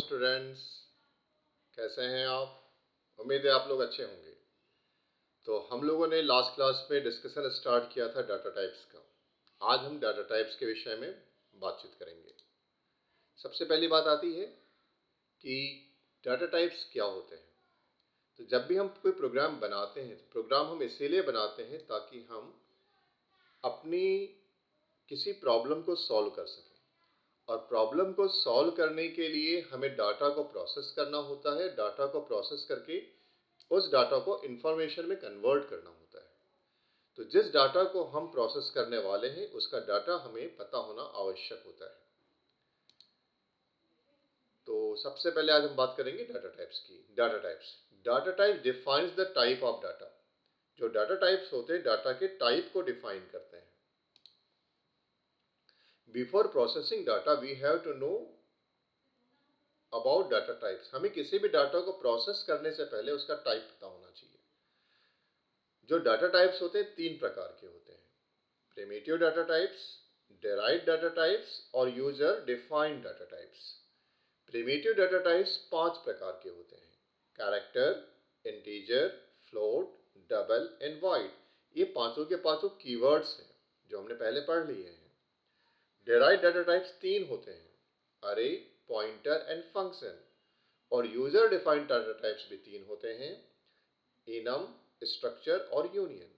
Students, कैसे हैं आप? उम्मीद है आप लोग अच्छे होंगे। तो हम लोगों ने लास्ट क्लास में डिस्कशन स्टार्ट किया था डाटा टाइप्स का। आज हम डाटा टाइप्स के विषय में बातचीत करेंगे। सबसे पहली बात आती है कि डाटा टाइप्स क्या होते हैं। तो जब भी हम कोई प्रोग्राम बनाते हैं तो प्रोग्राम हम इसीलिए बनाते हैं ताकि हम अपनी किसी प्रॉब्लम को सॉल्व कर सकें, और प्रॉब्लम को सॉल्व करने के लिए हमें डाटा को प्रोसेस करना होता है। डाटा को प्रोसेस करके उस डाटा को इंफॉर्मेशन में कन्वर्ट करना होता है। तो जिस डाटा को हम प्रोसेस करने वाले हैं उसका डाटा हमें पता होना आवश्यक होता है। तो सबसे पहले आज हम बात करेंगे डाटा टाइप्स की। Data type defines the type of data. जो डाटा टाइप्स होते हैं डाटा के टाइप को डिफाइन करते हैं। Before processing data we have to know about data types. हमें किसी भी डाटा को प्रोसेस करने से पहले उसका टाइप पता होना चाहिए। जो डाटा टाइप्स होते हैं तीन प्रकार के होते हैं: primitive data types, derived data types और user defined data types. Primitive data types 5 प्रकार के होते हैं: character, integer, float, double and void. ये पांचों के पांचों कीवर्ड्स हैं जो हमने पहले पढ़ लिए हैं। डेराइव्ड डाटा टाइप्स 3 होते हैं: अरे, पॉइंटर एंड फंक्शन। और यूजर डिफाइंड डाटा टाइप्स भी 3 होते हैं: इनम, स्ट्रक्चर और यूनियन।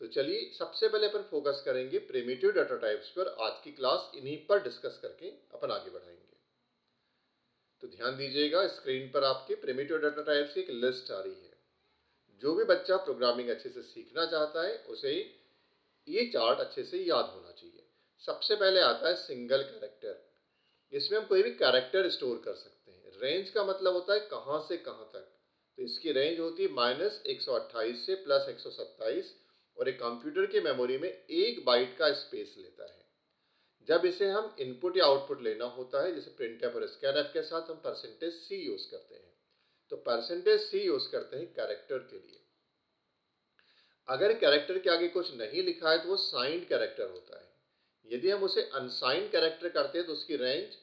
तो चलिए सबसे पहले अपन फोकस करेंगे प्रिमिटिव डाटा टाइप्स पर। आज की क्लास इन्हीं पर डिस्कस करके अपन आगे बढ़ाएंगे। तो ध्यान दीजिएगा, स्क्रीन पर आपके प्रिमिटिव डाटा टाइप्स की एक लिस्ट आ रही है। जो भी बच्चा प्रोग्रामिंग अच्छे से सीखना चाहता है उसे ये चार्ट अच्छे से याद होना चाहिए। सबसे पहले आता है सिंगल कैरेक्टर। इसमें हम कोई भी कैरेक्टर स्टोर कर सकते हैं। रेंज का मतलब होता है कहाँ से कहाँ तक। तो इसकी रेंज होती है -128 से +127, और एक कंप्यूटर की मेमोरी में 1 बाइट का स्पेस लेता है। जब इसे हम इनपुट या आउटपुट लेना होता है, जैसे प्रिंटफ और स्कैनफ के साथ हम %C यूज करते हैं। तो %C यूज करते हैं कैरेक्टर के लिए। अगर कैरेक्टर के आगे कुछ नहीं लिखा है तो वो साइंड कैरेक्टर होता है। यदि हम उसे अनसाइंड कैरेक्टर करते हैं तो उसकी रेंज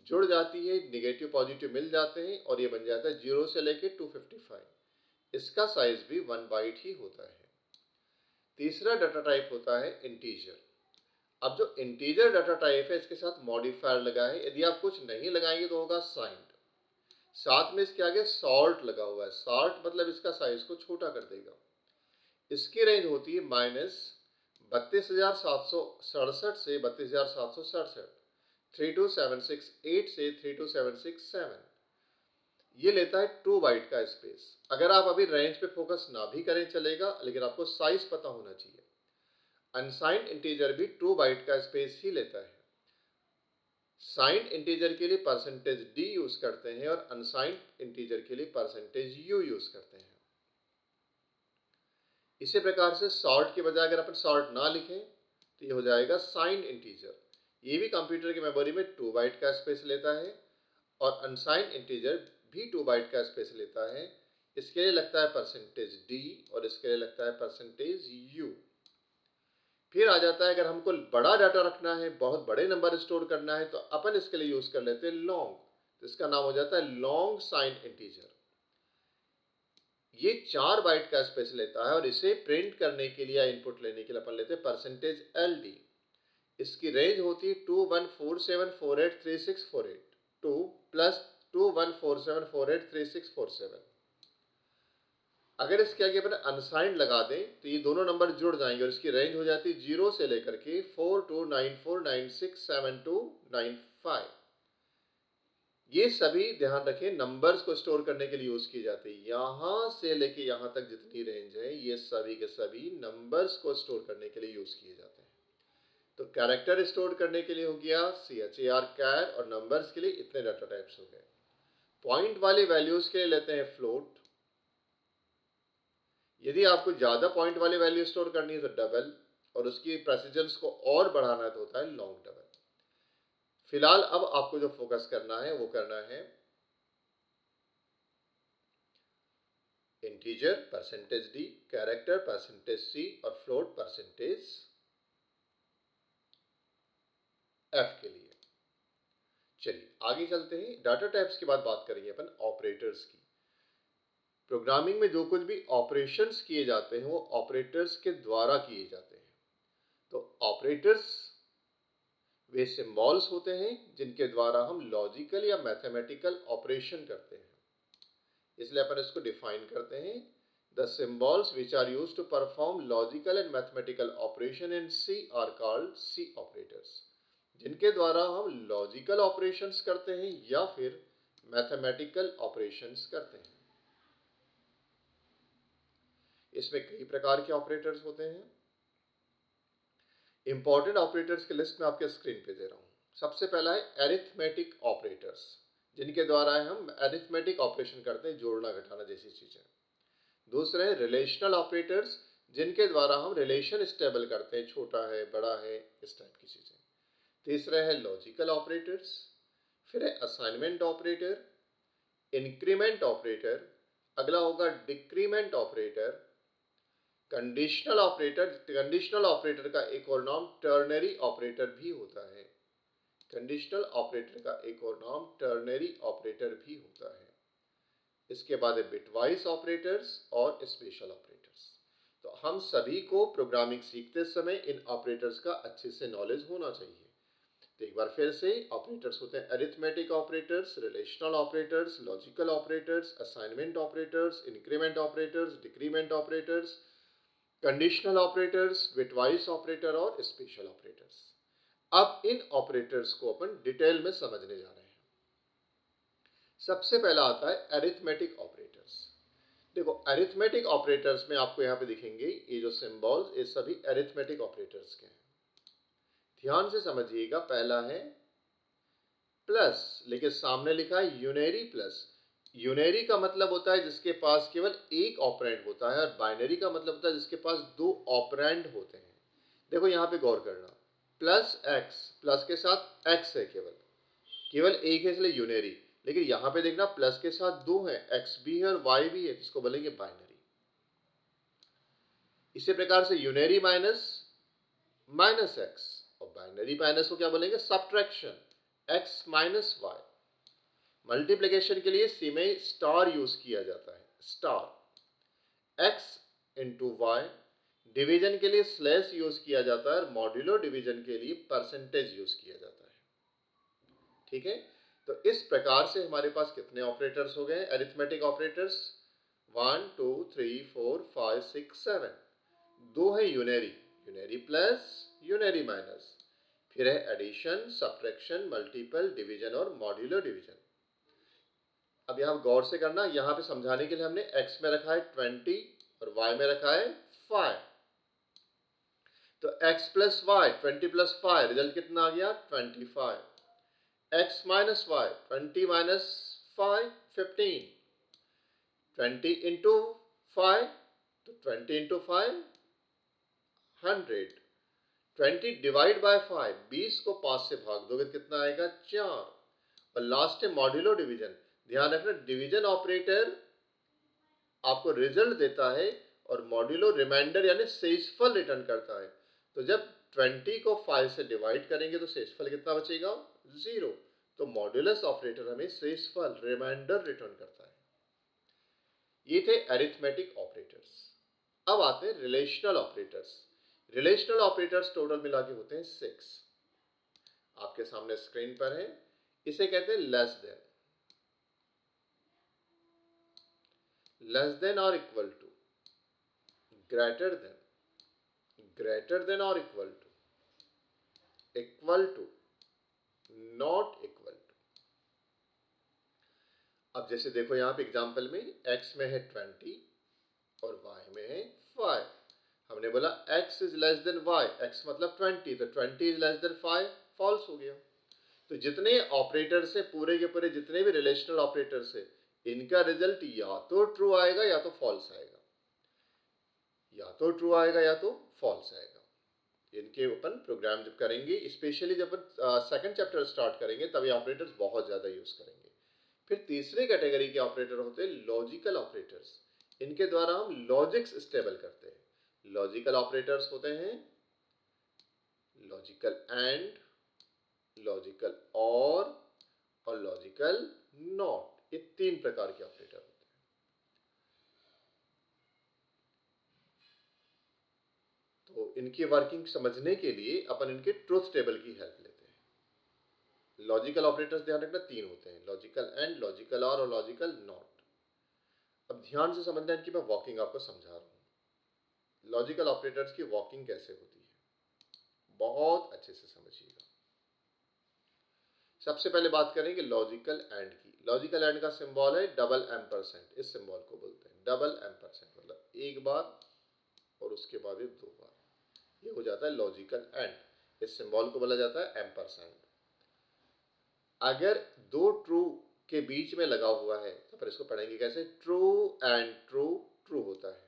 जुड़ जाती है, निगेटिव पॉजिटिव मिल जाते हैं, और ये बन जाता है 0 से लेके 255। इसका साइज भी 1 बाइट ही होता है। तीसरा डाटा टाइप होता है इंटीजर। अब जो इंटीजर डाटा टाइप है इसके साथ मॉडिफायर लगा है। यदि आप कुछ नहीं लगाएंगे तो होगा साइंड। साथ में इसके आगे सॉल्ट लगा हुआ है। सॉल्ट मतलब इसका साइज को छोटा कर देगा। इसकी रेंज होती है -32,767 से 32,767, 32768 से 32767। ये लेता है 2 बाइट का स्पेस। अगर आप अभी रेंज पे फोकस ना भी करें चलेगा, लेकिन आपको साइज पता होना चाहिए। अनसाइंड इंटीजर भी 2 बाइट का स्पेस ही लेता है। साइंड इंटीजर के लिए %d यूज करते हैं और अनसाइंड इंटीजर के लिए %u यूज करते हैं। इसी प्रकार से सॉर्ट के बजाय अगर अपन सॉर्ट ना लिखें तो ये हो जाएगा साइंड इंटीजर। ये भी कंप्यूटर की मेमोरी में 2 बाइट का स्पेस लेता है, और अनसाइंड इंटीजर भी 2 बाइट का स्पेस लेता है। इसके लिए लगता है %d और इसके लिए लगता है %u। फिर आ जाता है, अगर हमको बड़ा डाटा रखना है, बहुत बड़े नंबर स्टोर करना है, तो अपन इसके लिए यूज कर लेते हैं लॉन्ग। तो इसका नाम हो जाता है लॉन्ग साइंड इंटीजर। ये 4 बाइट का स्पेस लेता है, और इसे प्रिंट करने के लिए या इनपुट लेने के लिए अपन लेते हैं %LD। इसकी रेंज होती है 2147483648, 2 + 2147483647। अगर इसके आगे अपन अनसाइंड लगा दें तो ये दोनों नंबर जुड़ जाएंगे, और इसकी रेंज हो जाती है 0 से लेकर के 4294967295। ये सभी ध्यान रखें नंबर्स को स्टोर करने के लिए यूज की जाती है। यहां से लेके यहां तक जितनी रेंज है ये सभी के सभी नंबर्स को स्टोर करने के लिए यूज किए जाते हैं। तो कैरेक्टर स्टोर करने के लिए हो गया char, और नंबर्स के लिए इतने डाटा टाइप्स हो गए। पॉइंट वाली वैल्यूज के लिए लेते हैं फ्लोट। यदि आपको ज्यादा पॉइंट वाली वैल्यू स्टोर करनी है तो डबल, और उसकी प्रेसिजन को और बढ़ाना है तो होता है लॉन्ग डबल। फिलहाल अब आपको जो फोकस करना है वो करना है इंटीजर %d, कैरेक्टर %c और फ्लोट %f के लिए। चलिए आगे चलते हैं, डाटा टाइप्स के बाद बात करेंगे अपन ऑपरेटर्स की। प्रोग्रामिंग में जो कुछ भी ऑपरेशंस किए जाते हैं वो ऑपरेटर्स के द्वारा किए जाते हैं। तो ऑपरेटर्स वे सिंबल्स होते हैं जिनके द्वारा हम लॉजिकल या मैथमेटिकल ऑपरेशन करते हैं, इसलिए अपन इसको डिफाइन करते हैं। The symbols which are used to perform logical and mathematical operation in C are called C operators, जिनके द्वारा हम लॉजिकल ऑपरेशंस करते हैं या फिर मैथमेटिकल ऑपरेशंस करते हैं। इसमें कई प्रकार के ऑपरेटर्स होते हैं। इंपॉर्टेंट ऑपरेटर्स की लिस्ट में आपके स्क्रीन पे दे रहा हूं। सबसे पहला है अरिथमेटिक ऑपरेटर्स, जिनके द्वारा हम अरिथमेटिक ऑपरेशन करते हैं, जोड़ना घटाना जैसी चीजें। दूसरा है रिलेशनल ऑपरेटर्स, जिनके द्वारा हम रिलेशन स्टेबल करते हैं, छोटा है बड़ा है इस टाइप की चीजें। तीसरा है लॉजिकल ऑपरेटर्स। फिर है असाइनमेंट ऑपरेटर, इंक्रीमेंट ऑपरेटर, अगला होगा decrement operator, conditional operator. Conditional operator का एक और नाम टर्नरी ऑपरेटर भी होता है। कंडीशनल ऑपरेटर का एक और नाम टर्नरी ऑपरेटर भी होता है। इसके बाद है बिटवाइज ऑपरेटर्स और स्पेशल ऑपरेटर्स। तो हम सभी को प्रोग्रामिंग सीखते समय इन ऑपरेटर्स का अच्छे से नॉलेज होना चाहिए। तो एक बार फिर से ऑपरेटर्स होते हैं arithmetic operators, relational operators, logical operators, assignment operators, increment operators, decrement operators, conditional operators, bitwise operator और स्पेशल ऑपरेटर्स। अब इन ऑपरेटर्स को अपन डिटेल में समझने जा रहे हैं। सबसे पहला आता है अरिथमेटिक ऑपरेटर्स। देखो अरिथमेटिक ऑपरेटर्स में आपको यहां पे दिखेंगे ये जो सिंबल्स, ये सभी अरिथमेटिक ऑपरेटर्स के हैं। ध्यान से समझिएगा, पहला है प्लस, लेकिन सामने लिखा है यूनरी प्लस। यूनरी का मतलब होता है जिसके पास केवल एक ऑपरेंड होता है, और बाइनरी का मतलब होता है जिसके पास दो ऑपरेंड होते हैं। देखो यहां पे गौर करना, प्लस एक्स, प्लस के साथ एक्स है, केवल केवल एक है इसलिए यूनरी। लेकिन यहां पे देखना प्लस के साथ दो है, एक्स भी है और वाई भी है, जिसको बोलेंगे बाइनरी। इसी प्रकार से यूनरी माइनस माइनस एक्स, और बाइनरी माइनस को क्या बोलेंगे, subtraction, x minus y. Multiplication के लिए सी में स्टार यूज किया जाता है, star. X into y. Division के लिए स्लैश यूज किया जाता है, और मॉड्यूलो डिवीजन के लिए परसेंटेज यूज किया जाता है। ठीक है, तो इस प्रकार से हमारे पास कितने ऑपरेटर्स हो गए अरिथमेटिक ऑपरेटर्स, 1 2 3 4 5 6 7। दो है unary, unary plus, unary minus. फिर है एडिशन, सब्ट्रैक्शन, मल्टीपल, डिवीजन और मॉड्यूलो डिवीजन। अब यहां गौर से करना, यहां पे समझाने के लिए हमने x में रखा है 20 और y में रखा है 5। तो x plus y, 20 plus 5, result कितना आ गया 25। x minus y, 20 minus 5 15। 20 into 5, तो 20 इंटू 5 100। 20 डिवाइड बाय 5, 20 को 5 से भाग दोगे तो कितना आएगा 4। और लास्ट है मॉड्यूलो डिवीजन। ध्यान रखना, डिवीजन ऑपरेटर आपको रिजल्ट देता है और मॉड्यूलो रिमाइंडर यानी शेषफल रिटर्न करता है। तो जब 20 को 5 से डिवाइड करेंगे तो शेषफल कितना बचेगा 0। तो मॉड्यूलस ऑपरेटर हमें शेषफल रिमाइंडर रिटर्न करता है। ये थे अरिथमेटिक ऑपरेटर्स। अब आते हैं relational operators. Relational operators total मिला के होते हैं 6। आपके सामने स्क्रीन पर है। इसे कहते हैं लेस देन और इक्वल टू, ग्रेटर देन और equal to, not equal to. अब जैसे देखो यहां पे एग्जांपल में x में है 20 और y में है 5। हमने बोला x is less than y, x मतलब 20, तो 20 इज लेस देन 5 फॉल्स हो गया। तो जितने ऑपरेटर्स है, पूरे के पूरे जितने भी रिलेशनल ऑपरेटर्स है, इनका रिजल्ट या तो ट्रू आएगा या तो फॉल्स आएगा, या तो ट्रू आएगा या तो फॉल्स आएगा। इनके अपन प्रोग्राम जब करेंगे, स्पेशली जब सेकंड चैप्टर स्टार्ट करेंगे, तब ये ऑपरेटर्स बहुत ज़्यादा यूज़ करेंगे। फिर तीसरे कैटेगरी के ऑपरेटर होते हैं लॉजिकल ऑपरेटर्स। इनके द्वारा हम लॉजिक्स स्टेबल करते हैं। लॉजिकल ऑपरेटर्स होते हैं लॉजिकल एंड, लॉजिकल और, और लॉजिकल नॉट। ये तीन प्रकार के ऑपरेटर होते हैं। तो इनकी वर्किंग समझने के लिए अपन इनके ट्रुथ टेबल की हेल्प लेते हैं। लॉजिकल ऑपरेटर्स ध्यान रखना तीन होते हैं, लॉजिकल एंड, लॉजिकल और लॉजिकल नॉट। अब ध्यान से समझना है कि मैं वर्किंग आपको समझा रहा हूं। लॉजिकल ऑपरेटर्स की वर्किंग कैसे होती है, बहुत अच्छे से समझिएगा। सबसे पहले बात करेंगे लॉजिकल एंड की। लॉजिकल एंड का सिंबल है डबल एम्परसेंट। इस सिंबल को बोलते हैं डबल एम्परसेंट, मतलब एक बार और उसके बाद ये दो बार, ये हो जाता है लॉजिकल एंड। इस सिंबल को बोला जाता है एम्परसेंट। अगर दो ट्रू के बीच में लगा हुआ है तो फिर इसको पढ़ेंगे कैसे, ट्रू एंड ट्रू ट्रू होता है,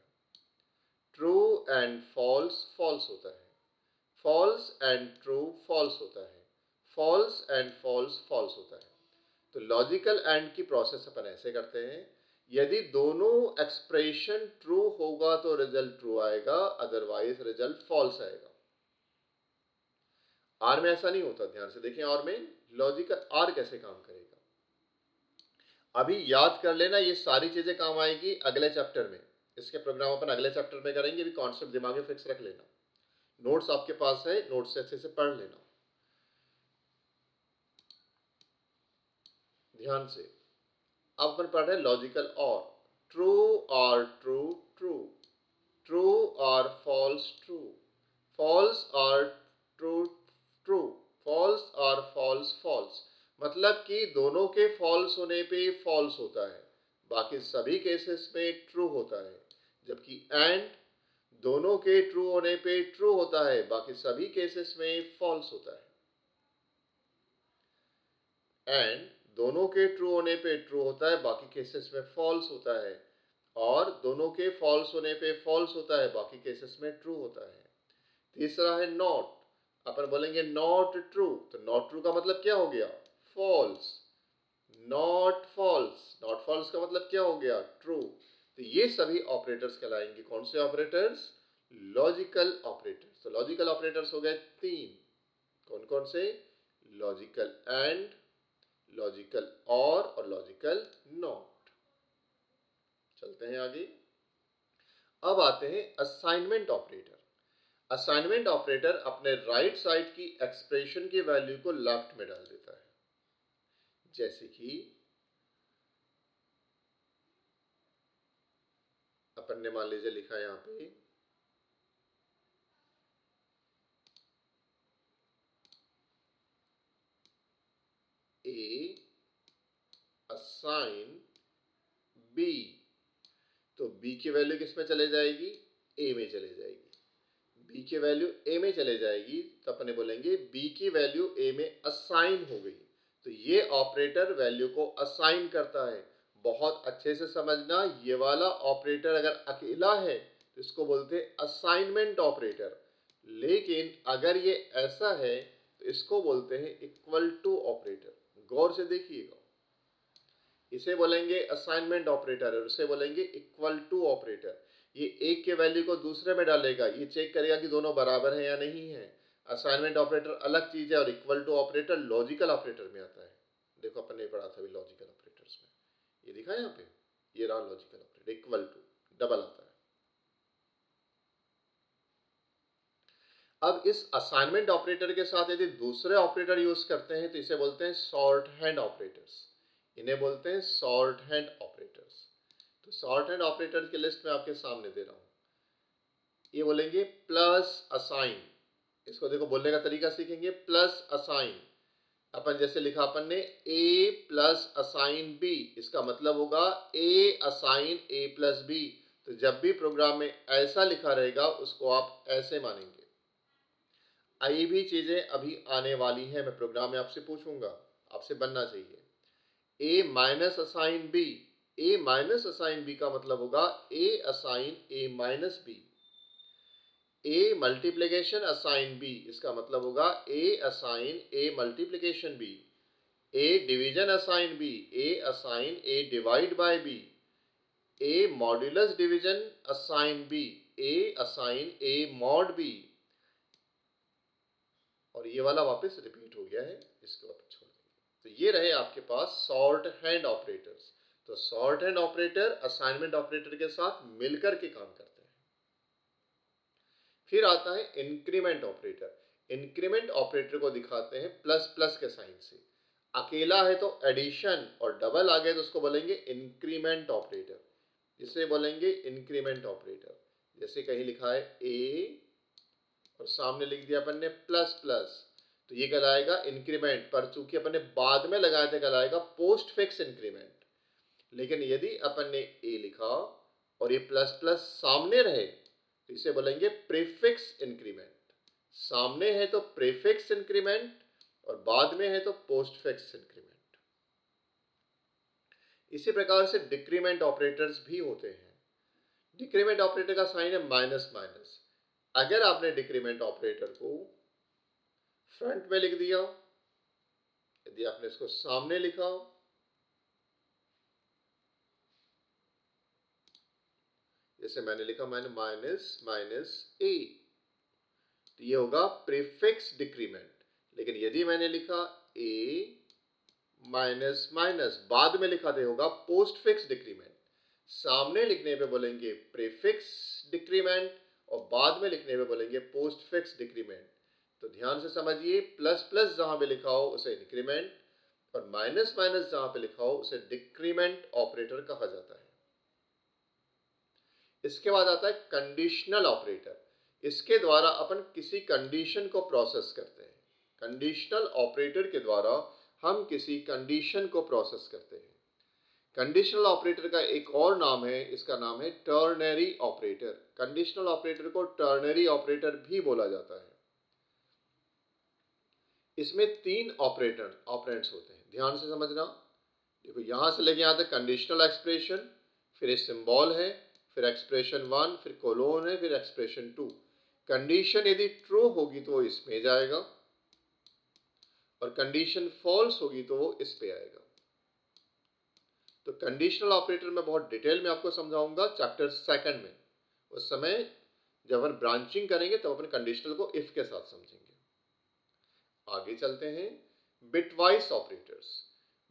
ट्रू एंड फॉल्स फॉल्स होता है, फॉल्स एंड ट्रू फॉल्स होता है, फॉल्स एंड फॉल्स फॉल्स होता है। तो लॉजिकल एंड की प्रोसेस अपन ऐसे करते हैं, यदि दोनों एक्सप्रेशन ट्रू होगा तो रिजल्ट ट्रू आएगा, अदरवाइज रिजल्ट फॉल्स आएगा। आर में ऐसा नहीं होता, ध्यान से देखें। आर में लॉजिकल आर कैसे काम करेगा, अभी याद कर लेना, ये सारी चीजें काम आएगी अगले चैप्टर में। इसके प्रोग्राम अपन अगले चैप्टर में करेंगे, अभी कॉन्सेप्ट दिमाग में फिक्स रख लेना। नोट्स आपके पास है, नोट्स से अच्छे से पढ़ लेना ध्यान से। अब अपन पढ़ रहे हैं लॉजिकल और। ट्रू और ट्रू ट्रू, ट्रू और फॉल्स ट्रू, फॉल्स और ट्रू ट्रू, फॉल्स और फॉल्स फॉल्स। मतलब कि दोनों के फॉल्स होने पे फॉल्स होता है, बाकी सभी केसेस में ट्रू होता है। जबकि एंड दोनों के ट्रू होने पे ट्रू होता है, बाकी सभी केसेस में फॉल्स होता है। एंड दोनों के ट्रू होने पे ट्रू होता है, बाकी केसेस में फॉल्स होता है। और दोनों के फॉल्स होने पे फॉल्स होता है, बाकी केसेस में ट्रू होता है। तीसरा है नॉट। अपन बोलेंगे नॉट ट्रू, तो नॉट ट्रू का मतलब क्या हो गया, false. Not false, not false का मतलब क्या हो गया, ट्रू। तो ये सभी ऑपरेटर्स कहलाएंगे कौन से ऑपरेटर्स, लॉजिकल ऑपरेटर्स। तो लॉजिकल ऑपरेटर्स हो गए तीन, कौन कौन से, लॉजिकल एंड, लॉजिकल और लॉजिकल नॉट। चलते हैं आगे। अब आते हैं असाइनमेंट ऑपरेटर। असाइनमेंट ऑपरेटर अपने राइट साइड की एक्सप्रेशन की वैल्यू को लेफ्ट में डाल देता है। जैसे कि अपन ने मान लीजिए लिखा है यहां पे ए असाइन बी, तो बी की वैल्यू किस में चले जाएगी, ए में चले जाएगी। बी की वैल्यू ए में चले जाएगी तो अपने बोलेंगे बी की वैल्यू ए में असाइन हो गई। तो ये ऑपरेटर वैल्यू को असाइन करता है। बहुत अच्छे से समझना, ये वाला ऑपरेटर अगर अकेला है तो इसको बोलते हैं असाइनमेंट ऑपरेटर, लेकिन अगर ये ऐसा है तो इसको बोलते हैं इक्वल टू ऑपरेटर। गौर से देखिएगा, इसे बोलेंगे असाइनमेंट ऑपरेटर और इसे बोलेंगे इक्वल टू ऑपरेटर। ये एक के वैल्यू को दूसरे में डालेगा, ये चेक करेगा कि दोनों बराबर हैं या नहीं है। असाइनमेंट ऑपरेटर अलग चीज है और equal to operator logical operator में आता है। देखो अपन ने पढ़ा था अभी लॉजिकल ऑपरेटर्स में, ये दिखा है यहाँ पे, ये रहा logical operator, equal to double आता है। अब इस असाइनमेंट ऑपरेटर के साथ यदि दूसरे ऑपरेटर यूज करते हैं तो इसे बोलते हैं शॉर्ट हैंड ऑपरेटर्स। इन्हें बोलते हैं शॉर्ट हैंड ऑपरेटर्स। तो शॉर्ट हैंड ऑपरेटर की लिस्ट में आपके सामने दे रहा हूं। ये बोलेंगे प्लस असाइन, इसको देखो बोलने का तरीका सीखेंगे, प्लस असाइन। अपन जैसे लिखा अपन ने ए प्लस असाइन बी, इसका मतलब होगा A assign A plus B. तो जब भी प्रोग्राम में ऐसा लिखा रहेगा उसको आप ऐसे मानेंगे। आई भी चीजें अभी आने वाली हैं, मैं प्रोग्राम में आपसे पूछूंगा, आपसे बनना चाहिए। A minus assign B, A minus assign B का मतलब होगा A assign A minus B. A multiplication assign B, इसका मतलब होगा A assign A multiplication B. A division assign B, A assign A divide by B. A modulus division assign B, A assign A mod B. और ये वाला वापस repeat हो गया है, इसको आप छोड़ देंगे। तो ये रहे आपके पास शॉर्ट हैंड ऑपरेटर्स। तो short hand operator assignment operator के साथ मिलकर के काम करते हैं। फिर आता है इंक्रीमेंट ऑपरेटर। इंक्रीमेंट ऑपरेटर को दिखाते हैं प्लस प्लस के साइन से। अकेला है तो एडिशन और डबल आ गए तो उसको बोलेंगे इंक्रीमेंट ऑपरेटर, इसे बोलेंगे इंक्रीमेंट ऑपरेटर। जैसे कहीं लिखा है ए और सामने लिख दिया अपन ने प्लस प्लस, तो ये कहलाएगा इंक्रीमेंट, पर चूंकि अपन ने बाद में लगाया था कहलाएगा पोस्ट फिक्स इंक्रीमेंट। लेकिन यदि अपन ने ए लिखा और ये प्लस प्लस सामने रहे तो इसे बोलेंगे प्रीफिक्स इंक्रीमेंट। सामने है तो प्रीफिक्स इंक्रीमेंट और बाद में है तो पोस्ट फिक्स इंक्रीमेंट। इसी प्रकार से डिक्रीमेंट ऑपरेटर्स भी होते हैं। डिक्रीमेंट ऑपरेटर का साइन है माइनस माइनस। अगर आपने डिक्रीमेंट ऑपरेटर को फ्रंट में लिख दिया, यदि आपने इसको सामने लिखा, जैसे मैंने लिखा मैंने माइनस माइनस ए, तो ये होगा प्रीफिक्स डिक्रीमेंट। लेकिन यदि मैंने लिखा ए माइनस माइनस, बाद में लिखा तो होगा पोस्ट फिक्स डिक्रीमेंट। सामने लिखने पे बोलेंगे प्रीफिक्स डिक्रीमेंट और बाद में लिखने पे बोलेंगे पोस्ट फिक्स डिक्रीमेंट। तो ध्यान से समझिए, प्लस प्लस जहां पे लिखा हो उसे इंक्रीमेंट और माइनस माइनस जहां पे लिखा हो उसे डिक्रीमेंट ऑपरेटर कहा जाता है। इसके बाद आता है कंडीशनल ऑपरेटर। इसके द्वारा अपन किसी कंडीशन को प्रोसेस करते हैं। कंडीशनल ऑपरेटर के द्वारा हम किसी कंडीशन को प्रोसेस करते हैं। कंडीशनल ऑपरेटर का एक और नाम है, इसका नाम है टर्नरी ऑपरेटर। कंडीशनल ऑपरेटर को टर्नरी ऑपरेटर भी बोला जाता है। इसमें तीन ऑपरेंड्स होते हैं, ध्यान से समझना। देखो यहां से लेके यहां तक कंडीशनल एक्सप्रेशन, फिर सिंबल है, फिर एक्सप्रेशन 1, फिर कोलोन है, फिर एक्सप्रेशन 2। कंडीशन यदि ट्रू होगी तो वो इसमें जाएगा और कंडीशन फॉल्स होगी तो वो इस पे आएगा। तो कंडीशनल ऑपरेटर में बहुत डिटेल में आपको समझाऊंगा चैप्टर 2 में। उस समय जब अपन ब्रांचिंग करेंगे तब अपन कंडीशनल को इफ के साथ समझेंगे। आगे चलते हैं, bitwise operators.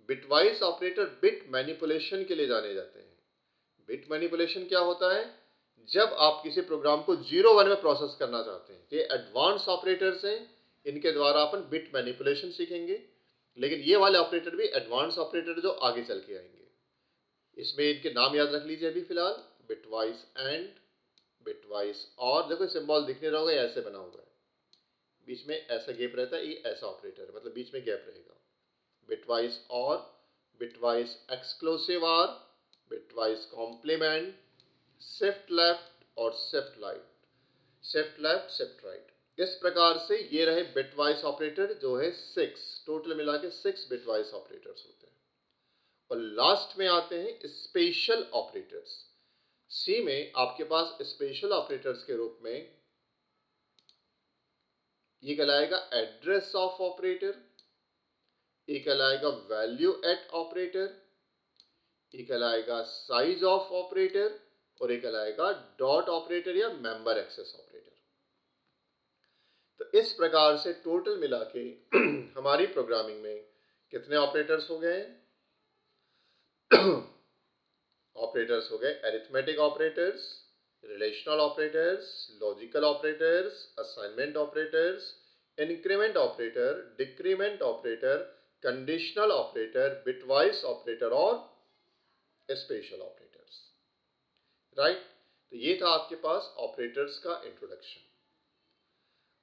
Bitwise operator bit manipulation के लिए जाने जाते हैं। बिट मैनिपुलेशन क्या होता है? जब आप किसी प्रोग्राम को 0 1 में प्रोसेस करना चाहते हैं, ये एडवांस ऑपरेटर्स हैं, इनके द्वारा अपन बिट मैनिपुलेशन सीखेंगे। लेकिन ये वाले ऑपरेटर भी एडवांस ऑपरेटर जो आगे चल के आएंगे। इसमें इनके नाम याद रख लीजिए अभी फिलहाल, बिटवाइज एंड, बिटवाइज और। देखो सिंबल दिखने रहोगे ऐसे बना हुआ है, बीच में ऐसा गैप रहता है, ये ऐसा ऑपरेटर है, मतलब बीच में गैप रहेगा। बिटवाइज और, बिटवाइज एक्सक्लूसिव और, बिटवाइज कॉम्प्लीमेंट, शिफ्ट लेफ्ट और shift right, shift left shift right. इस प्रकार से ये रहे बिटवाइज ऑपरेटर, जो है 6, टोटल मिला के 6 बिटवाइज ऑपरेटर्स होते हैं। और लास्ट में आते हैं स्पेशल ऑपरेटर्स। सी में आपके पास स्पेशल ऑपरेटर्स के रूप में ये कहलाएगा एड्रेस ऑफ ऑपरेटर, ये कहलाएगा वैल्यू एट ऑपरेटर, ये कहलाएगा साइज ऑफ ऑपरेटर और ये कहलाएगा डॉट ऑपरेटर या मेंबर एक्सेस ऑपरेटर। तो इस प्रकार से टोटल मिला के हमारी प्रोग्रामिंग में कितने ऑपरेटर्स हो गए? ऑपरेटर्स हो गए arithmetic operators, relational operators, logical operators, assignment operators, increment operator, decrement operator, conditional operator, bitwise operator और स्पेशल ऑपरेटर्स। राइट, तो ये था आपके पास ऑपरेटर्स का इंट्रोडक्शन।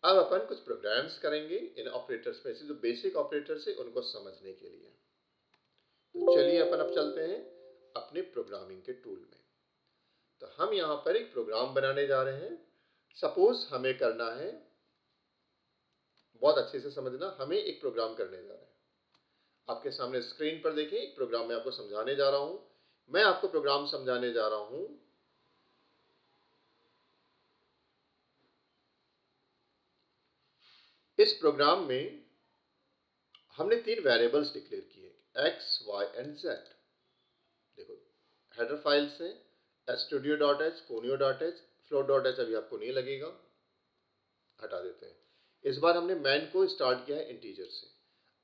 अब अपन कुछ प्रोग्राम्स करेंगे इन ऑपरेटर्स में से, जो बेसिक ऑपरेटर्स है उनको समझने के लिए। तो चलिए अपन अब चलते हैं अपने प्रोग्रामिंग के टूल में। तो हम यहां पर एक प्रोग्राम बनाने जा रहे हैं। सपोज हमें करना है, बहुत अच्छे से समझना, हमें एक प्रोग्राम करने जा रहे हैं। आपके सामने स्क्रीन पर देखिए, एक प्रोग्राम मैं आपको समझाने जा रहा हूं। मैं आपको प्रोग्राम समझाने जा रहा हूं। इस प्रोग्राम में हमने 3 वेरिएबल्स डिक्लेयर किए, एक्स, वाई एंड जेड। देखो हेडर फाइल से studio.h, conio.h, float.h अभी आपको नहीं लगेगा, हटा देते हैं। इस बार हमने मैन को स्टार्ट किया है इंटीजर से।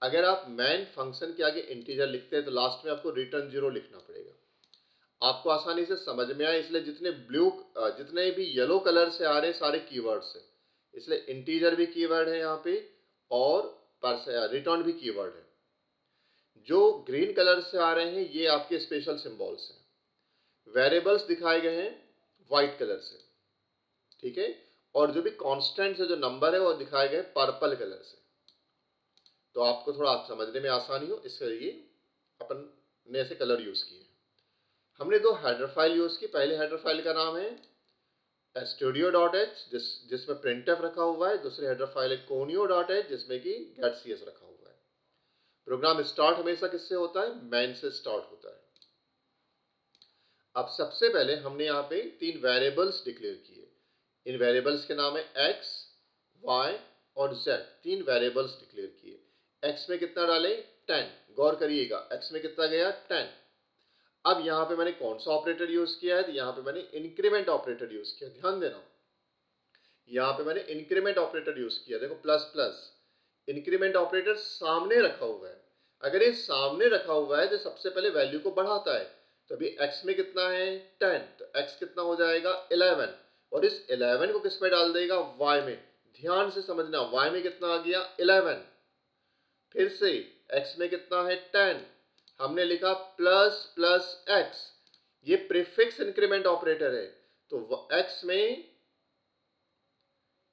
अगर आप मेन फंक्शन के आगे इंटीजर लिखते हैं तो लास्ट में आपको रिटर्न 0 लिखना पड़ेगा। आपको आसानी से समझ में आए इसलिए जितने भी येलो कलर से आ रहे हैं सारे कीवर्ड्स हैं, इसलिए इंटीजर भी कीवर्ड है यहाँ पे और रिटर्न भी कीवर्ड है। जो ग्रीन कलर से आ रहे हैं ये आपके स्पेशल सिंबल्स हैं। वेरिएबल्स दिखाए गए हैं व्हाइट कलर से, ठीक है, और जो भी कांस्टेंट्स है जो नंबर है वो दिखाए गए पर्पल कलर से। तो आपको थोड़ा समझने में आसानी हो इसके लिए अपन ने ऐसे कलर यूज किए। हमने दो हेडर फाइल यूज की। पहले हेडर फाइल का नाम है studio.h जिसमें printf रखा हुआ है। दूसरी हेडर फाइल है conio.h जिसमें कि getcs रखा हुआ है। प्रोग्राम स्टार्ट हमेशा किससे होता है? मैन से स्टार्ट होता है। अब सबसे पहले हमने यहाँ पे तीन वेरिएबल्स डिक्लेयर किए। इन वेरिएबल्स के नाम है x, y और z। तीन वेरिएबल्स डिक्लेयर किए। x में कितना डाले? 10। गौर करिएगा x में कितना गया? 10। अब यहां पे मैंने कौन सा ऑपरेटर यूज किया है? तो यहां पे मैंने इंक्रीमेंट ऑपरेटर यूज किया। ध्यान देना, यहां पे मैंने इंक्रीमेंट ऑपरेटर यूज किया। देखो प्लस प्लस इंक्रीमेंट ऑपरेटर सामने रखा हुआ है। अगर ये सामने रखा हुआ है तो सबसे पहले वैल्यू को बढ़ाता है। तो अभी x में कितना है? 10। तो x कितना हो जाएगा? 11। और इस 11 को किस में डाल देगा? y में। ध्यान से समझना, y में कितना आ गया? 11। फिर से x में कितना है? 10। हमने लिखा प्लस प्लस x, ये प्रीफिक्स इंक्रीमेंट ऑपरेटर है। तो x में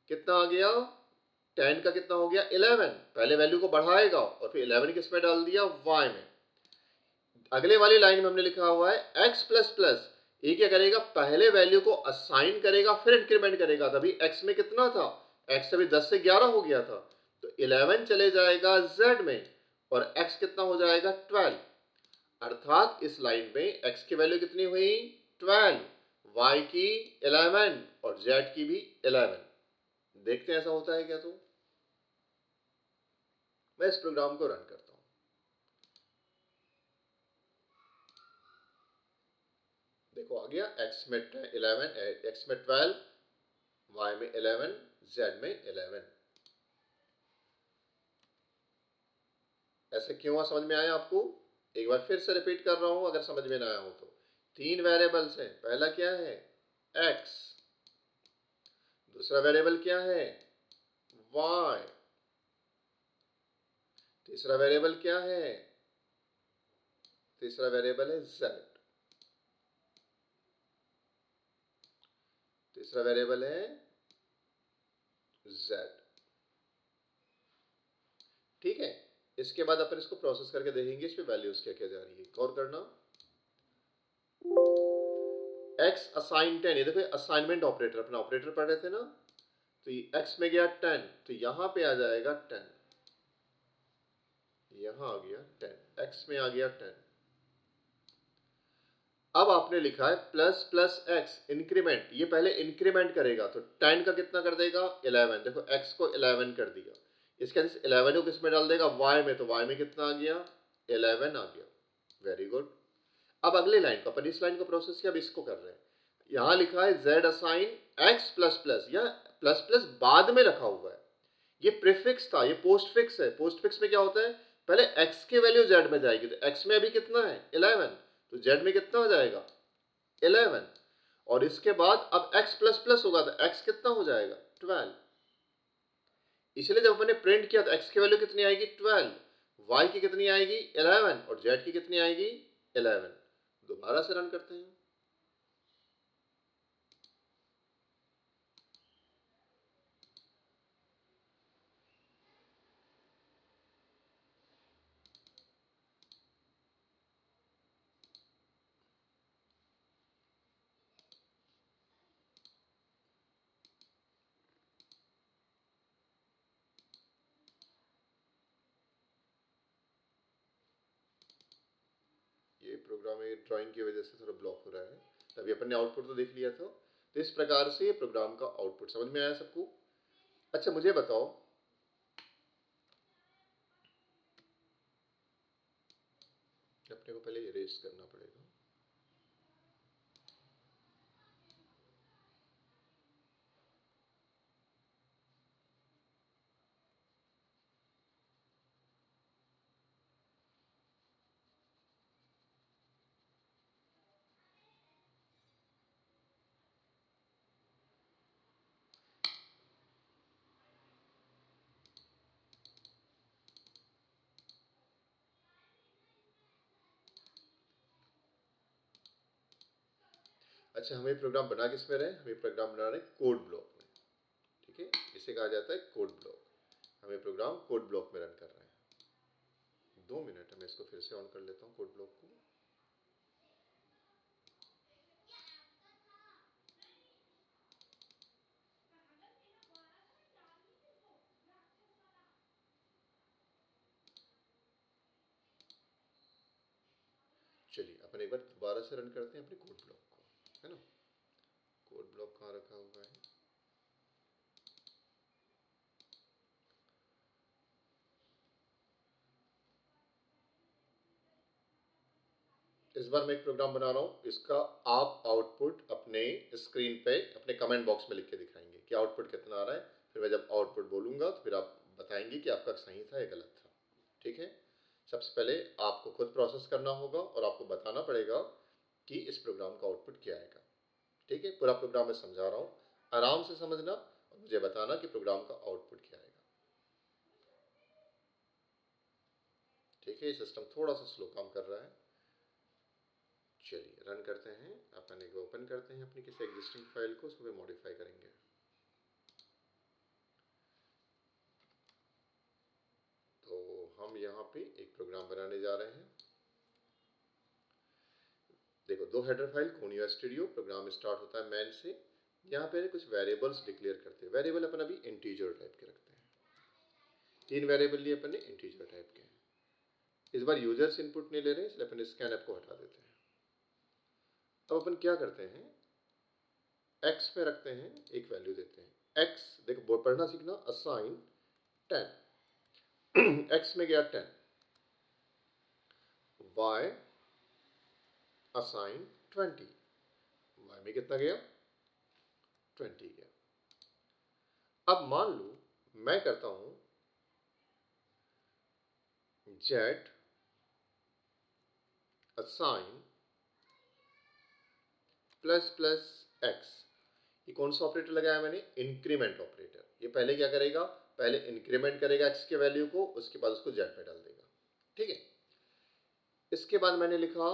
कितना आ गया? 10 का कितना हो गया? 11। पहले वैल्यू को बढ़ाएगा और फिर 11 किस में डाल दिया? y में। अगले वाली लाइन में हमने लिखा हुआ है x प्लस प्लस, ये क्या करेगा? पहले वैल्यू को असाइन करेगा फिर इंक्रीमेंट करेगा। तभी x में कितना था? x अभी 10 से 11 हो गया था, तो 11 चले जाएगा z में और x कितना हो जाएगा? 12। अर्थात इस लाइन में x की वैल्यू कितनी हुई? 12, y की 11 और z की भी 11। देखते हैं ऐसा होता है क्या? तो मैं इस प्रोग्राम को रन करता हूं। देखो आ गया, x में 11, x में 12, y में 11, z में 11। ऐसे क्यों? समझ में आया आपको? एक बार फिर से रिपीट कर रहा हूं अगर समझ में ना आया हो तो। तीन वेरिएबल्स हैं। पहला क्या है? x। दूसरा वेरिएबल क्या है? y। तीसरा वेरिएबल क्या है? तीसरा वेरिएबल है z। तीसरा वेरिएबल है z। ठीक है, इसके बाद अपन इसको प्रोसेस करके देखेंगे इस पे वैल्यूज क्या क्या जा रही है। गौर करना, x असाइन 10, ये देखो असाइनमेंट ऑपरेटर, अपना ऑपरेटर पढ़ रहे थे ना, तो ये x में गया 10, तो यहां पे आ जाएगा 10। यहां आ गया 10, x में आ गया 10। अब आपने लिखा है प्लस प्लस x इंक्रीमेंट, ये पहले इंक्रीमेंट करेगा तो 10 का कितना कर देगा? 11। देखो x को 11 कर दिया, इसके बाद 11 को किस में डाल देगा? y में। तो y में कितना आ गया? 11 आ गया। Very good. अब अगले लाइन को, अपन इस लाइन को प्रोसेस किया, अब इसको कर रहे हैं। यहां लिखा है z assign x plus plus, या प्लस प्लस बाद में रखा हुआ है। ये प्रीफिक्स था, ये पोस्ट फिक्स है। पोस्ट फिक्स में क्या होता है? पहले x की वैल्यू z में जाएगी, तो x में अभी कितना है? 11, तो z में कितना हो जाएगा? 11। और इसके बाद अब x प्लस प्लस होगा तो x कितना हो जाएगा? 12। इसलिए जब मैंने प्रिंट किया तो x की वैल्यू कितनी आएगी? 12, y की कितनी आएगी? 11 और z की कितनी आएगी? 11। दोबारा से रन करते हैं। ये प्रोग्राम ड्राइंग की वजह से थोड़ा ब्लॉक हो रहा है, तभी अपन ने आउटपुट तो देख लिया था। तो इस प्रकार से ये प्रोग्राम का आउटपुट समझ में आया सबको? अच्छा मुझे बताओ, अपने को पहले इरेज करना पड़ेगा। अच्छा, हमें प्रोग्राम बना किस में रहे? हमें प्रोग्राम बना रहे कोड ब्लॉक में, ठीक है, इसे कहा जाता है कोड ब्लॉक। हमें प्रोग्राम कोड ब्लॉक में रन कर रहे हैं। 2 मिनट, मैं इसको फिर से ऑन कर लेता हूँ कोड ब्लॉक को। चलिए अपन एक बार दोबारा से रन करते हैं अपने कोड ब्लॉक को, है ना। कोड ब्लॉक कहाँ रखा हुआ है? इस बार मैं एक प्रोग्राम बना रहा हूँ, इसका आप आउटपुट अपने स्क्रीन पे अपने कमेंट बॉक्स में लिख के दिखाएंगे कि आउटपुट कितना आ रहा है। फिर मैं जब आउटपुट बोलूँगा तो फिर आप बताएंगे कि आपका सही था या गलत था, ठीक है। सबसे पहले आपको खुद प्रोसेस करना होगा और आपको बताना पड़ेगा कि इस प्रोग्राम का आउटपुट क्या आएगा, ठीक है। पूरा प्रोग्राम मैं समझा रहा हूँ, आराम से समझना और मुझे बताना कि प्रोग्राम का आउटपुट क्या आएगा, ठीक है। सिस्टम थोड़ा सा स्लो काम कर रहा है। चलिए रन करते हैं, अपन एक ओपन करते हैं अपनी किसी एग्जिस्टिंग फाइल को, उसको मॉडिफाई करेंगे। तो हम यहाँ पे एक प्रोग्राम बनाने जा रहे हैं। देखो, 2 header file conio studio, program start होता है मैन से। यहाँ पे कुछ वेरिएबल्स डिक्लेयर करते हैं। वेरिएबल अपन अभी इंटीजर टाइप के रखते हैं। 3 वेरिएबल लिए अपन ने इंटीजर टाइप के। इस बार यूजर्स इनपुट नहीं ले रहे, इसलिए अपन स्कैनफ को हटा देते हैं। अब अपन क्या करते हैं, x पे रखते हैं, एक वैल्यू देते हैं x। देखो बोर्ड पढ़ना सीखना, असाइन 10 x में गया 10, y असाइन 20, y में कितना गया 20 गया। अब मान लो मैं करता हूं z assign plus plus x। ये कौन सा ऑपरेटर लगाया मैंने? Increment operator. ये पहले क्या करेगा, पहले इंक्रीमेंट करेगा x के वैल्यू को, उसके बाद उसको z में डाल देगा, ठीक है। इसके बाद मैंने लिखा,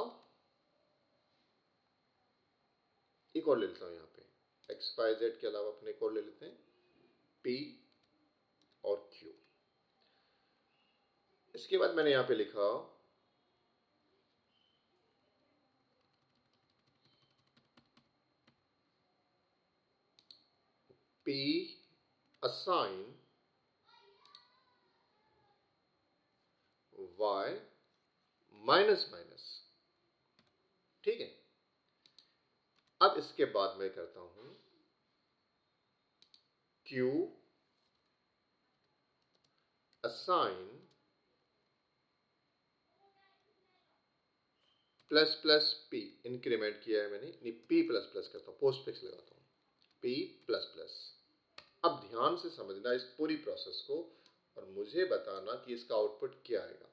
एक और ले लेता हूं यहाँ पे, एक्स वाई जेड के अलावा अपने एक और ले लेते हैं, p और q। इसके बाद मैंने यहाँ पे लिखा p assign y minus minus, ठीक है। अब इसके बाद मैं करता हूं q assign plus plus p। Increment किया है मैंने, नहीं p प्लस प्लस करता हूं, पोस्ट फिक्स लगाता हूं p प्लस प्लस। अब ध्यान से समझना इस पूरी प्रोसेस को और मुझे बताना कि इसका आउटपुट क्या आएगा।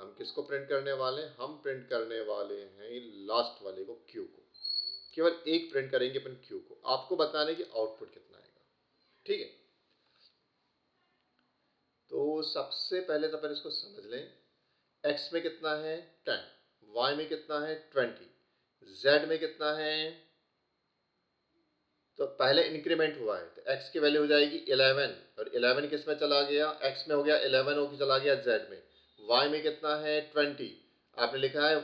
हम किसको प्रिंट करने वाले हैं? हम प्रिंट करने वाले हैं लास्ट वाले को, q को। केवल एक प्रिंट करेंगे अपन q को, आपको बताने की आउटपुट कितना आएगा, ठीक है। तो सबसे पहले तो अपन इसको समझ लें, x में कितना है 10, y में कितना है 20, z में कितना है, तो पहले इंक्रीमेंट हुआ है तो x की वैल्यू हो जाएगी 11, और 11 किस में चला गया, x में हो गया 11 होकर चला गया z में। y में कितना है 20, आपने लिखा है,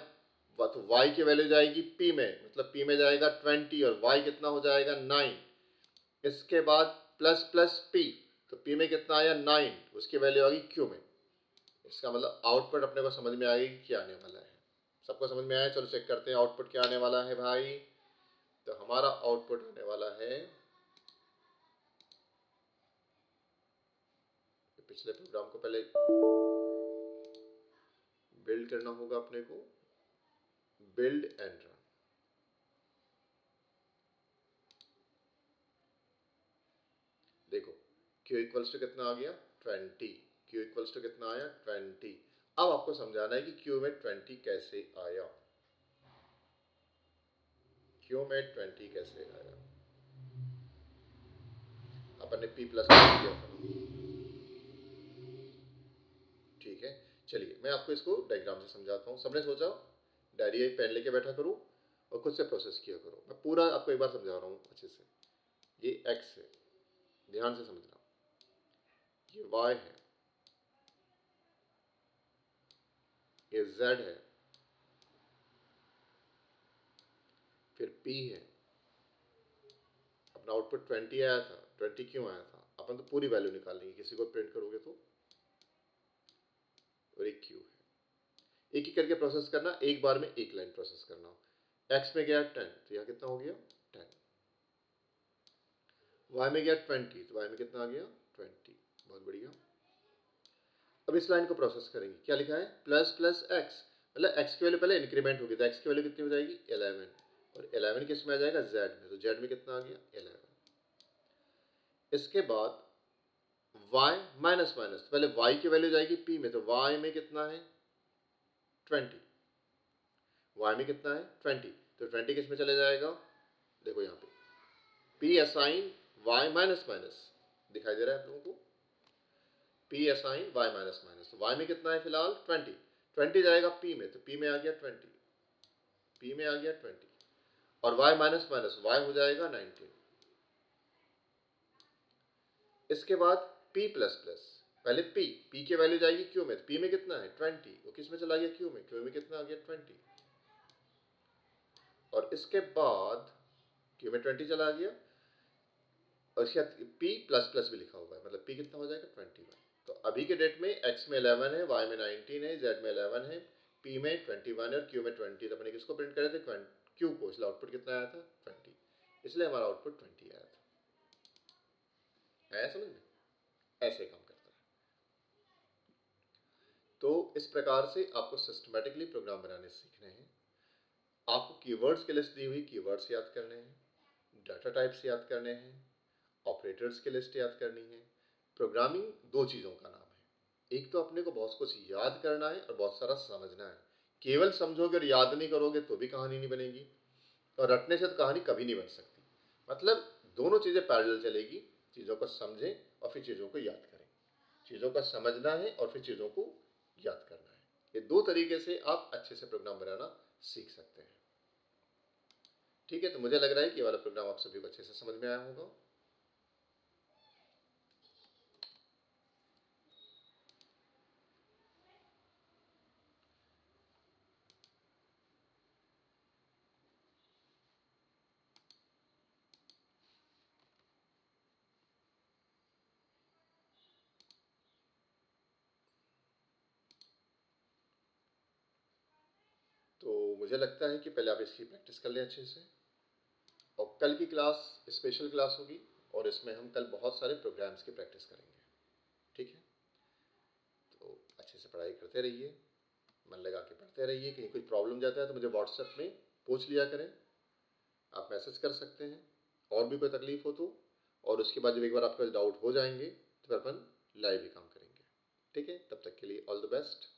तो y की वैल्यू जाएगी p में, मतलब p में जाएगा 20 और y कितना हो जाएगा 9। इसके बाद प्लस प्लस p, तो p में कितना आया 9, उसकी वैल्यू आ गई q में। इसका मतलब आउटपुट अपने को समझ में आएगी क्या आने वाला है। सबको समझ में आया? चलो चेक करते हैं आउटपुट क्या आने वाला है भाई। तो हमारा आउटपुट आने वाला है, पिछले प्रोग्राम को पहले बिल्ड करना होगा अपने को, बिल्ड एंड रन। देखो q इक्वल्स टू कितना आ गया 20, q इक्वल्स टू कितना आया 20। अब आपको समझाना है कि q में 20 कैसे आया, q में 20 कैसे आया। अपन ने p प्लस किया था, ठीक है। चलिए मैं आपको इसको डायग्राम से समझाता हूँ। सबने सोचा डायरी पेन लेके बैठा करूँ और खुद से प्रोसेस किया करो। मैं पूरा आपको एक बार समझा रहा हूँ अच्छे से। ये x है, ध्यान से समझना, ये y है, ये z है, फिर p है। अपना आउटपुट 20 आया था, 20 क्यों आया था? अपन तो पूरी वैल्यू निकाल लेंगे, किसी को प्रिंट करोगे तो। और एक q है। एक एक करके प्रोसेस करना, एक बार में एक लाइन प्रोसेस करना। x में गया 10, तो यहाँ कितना हो गया 10। y में गया 20, तो y में कितना आ गया 20। बहुत बढ़िया। अब इस लाइन को प्रोसेस करेंगे। क्या लिखा है? प्लस प्लस एक्स, मतलब x की वैल्यू पहले इंक्रीमेंट होगी, तो x की वैल्यू कितनी हो जाएगी 11, और 11 किस में आ जाएगा z में, तो z में कितना आ गया 11। इसके बाद y माइनस माइनस, पहले y की वैल्यू जाएगी p में, तो y में कितना है 20, y में कितना है 20, तो 20 किस में चले जाएगा, देखो यहाँ पे p assign y minus minus दिखाई दे रहा है आप लोगों को, p assign y minus minus, तो y में कितना है फिलहाल 20, 20 जाएगा p में, तो p में आ गया 20, p में आ गया 20, और y माइनस माइनस y हो जाएगा 19। इसके बाद p प्लस प्लस, पहले p की वैल्यू जाएगी q में, तो p में कितना है 20, वो किस में चला गया q में कितना आ गया 20, और इसके बाद q में 20 चला गया, और इसके बाद p प्लस प्लस भी लिखा हुआ है, मतलब p कितना हो जाएगा 21। तो अभी के डेट में x में 11 है, y में 19 है, z में 11 है, p में 21 है और q में 20। तो अपने किसको प्रिंट करे थे q को, इसलिए आउटपुट कितना आया था 20, इसलिए हमारा आउटपुट 20 आया था। आया समझ में? ऐसे काम करता है। तो इस प्रकार से आपको सिस्टमेटिकली प्रोग्राम बनाने सीखने हैं। आपको कीवर्ड्स की लिस्ट दी हुई, कीवर्ड्स याद करने हैं, डाटा टाइप्स याद करने हैं, ऑपरेटर्स की लिस्ट याद करनी है। प्रोग्रामिंग दो चीज़ों का नाम है, एक तो अपने को बहुत कुछ याद करना है और बहुत सारा समझना है। केवल समझोगे और याद नहीं करोगे तो भी कहानी नहीं बनेगी, और रटने से तो कहानी कभी नहीं बन सकती। मतलब दोनों चीज़ें पैरेलल चलेगी, चीज़ों को समझें और फिर चीज़ों को याद करें। चीज़ों का समझना है और फिर चीज़ों को याद करना है। ये दो तरीके से आप अच्छे से प्रोग्राम बनाना सीख सकते हैं। ठीक है, तो मुझे लग रहा है कि ये वाला प्रोग्राम आप सभी को अच्छे से समझ में आया होगा। तो मुझे लगता है कि पहले आप इसकी प्रैक्टिस कर लें अच्छे से, और कल की क्लास स्पेशल क्लास होगी, और इसमें हम कल बहुत सारे प्रोग्राम्स की प्रैक्टिस करेंगे। ठीक है, तो अच्छे से पढ़ाई करते रहिए, मन लगा के पढ़ते रहिए। कहीं कोई प्रॉब्लम जाता है तो मुझे व्हाट्सएप में पूछ लिया करें, आप मैसेज कर सकते हैं, और भी कोई तकलीफ हो तो। और उसके बाद जब एक बार आपका डाउट हो जाएंगे तो फिर अपन लाइव भी काम करेंगे। ठीक है, तब तक के लिए ऑल द बेस्ट।